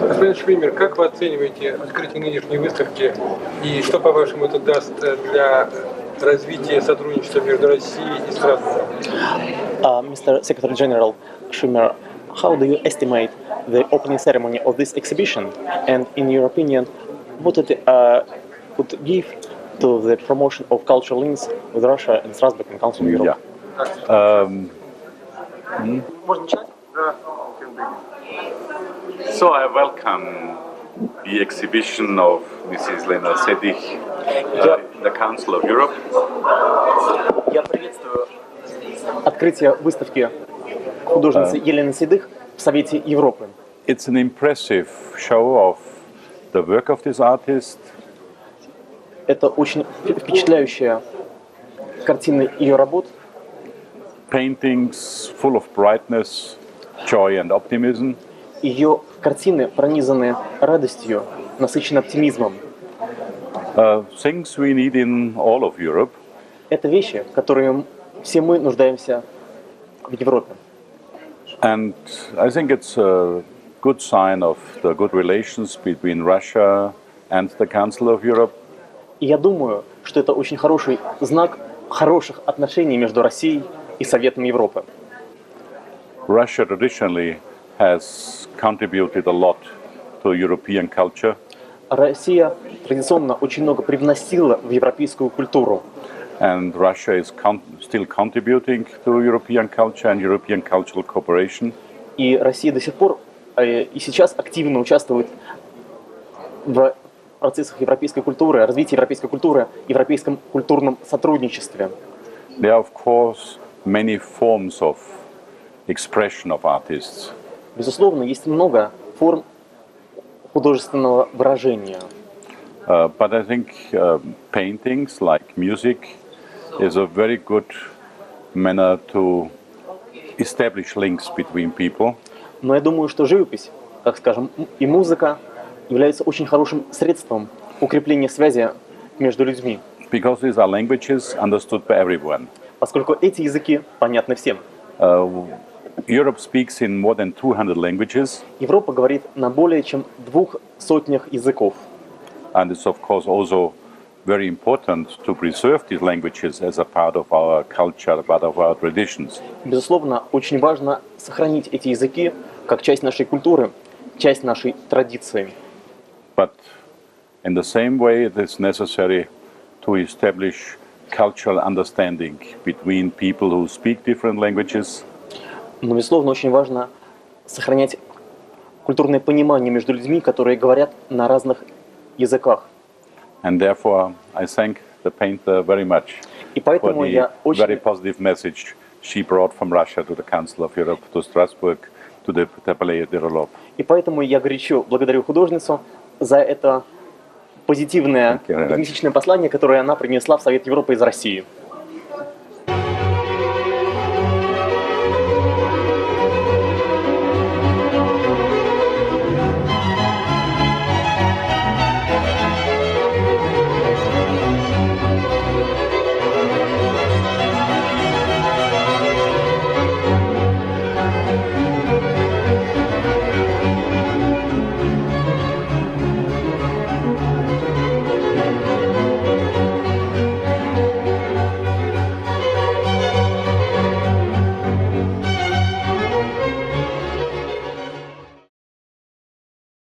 Господин Швимер, как вы оцениваете открытие нынешней выставки и что, по-вашему, это даст для развития сотрудничества между Россией и Страсбургом? Mr. Secretary General Schumer, how do you estimate the opening ceremony of this exhibition? And in your opinion, what it could give to the promotion of cultural links with Russia and Strasbourg and Council of Europe? Можно начать? Да. So I welcome the exhibition of Mrs. Lena Sedich in the Council of Europe. Я приветствую открытие выставки художницы Елены Седых в Совете Европы. It's an impressive show of the work of this artist. Это очень впечатляющая картина ее работ. Paintings full of brightness, joy and optimism. Ее картины пронизаны радостью, насыщены оптимизмом. Things we need in all of Europe. Это вещи, которые все мы нуждаемся в Европе. And I think it's a good sign of the good relations between Russia and the Council of Europe. И я думаю, что это очень хороший знак хороших отношений между Россией и Советом Европы. Russia traditionally has contributed a lot to European culture. Россия традиционно очень много привносила в европейскую культуру. And Russia is still contributing to European culture and European cultural cooperation. И Россия до сих пор и сейчас активно участвует в процессах европейской культуры, развития европейской культуры, европейском культурном сотрудничестве. There are, of course, many forms of expression of artists. Безусловно, есть много форм художественного выражения. But I think paintings, like music, is a very good manner to establish links between people. Но я думаю, что живопись, так скажем, и музыка являются очень хорошим средством укрепления связи между людьми. Because these are languages understood by everyone. Поскольку эти языки понятны всем. Europe speaks in more than 200 languages. Европа говорит на более чем 200 языков. And it's of course also very important to preserve these languages as a part of our culture, part of our traditions. Безусловно, очень важно сохранить эти языки как часть нашей культуры, часть нашей традиции. But in the same way, it is necessary to establish cultural understanding between people who speak different languages. Но, безусловно, очень важно сохранять культурное понимание между людьми, которые говорят на разных языках. And therefore, I thank the painter very much И for поэтому the я очень... very positive message she brought from Russia to the Council of Europe, to Strasbourg, to the Palais de l'Europe. И поэтому я горячо благодарю художницу за это позитивное, оптимистичное послание, которое она принесла в Совет Европы из России.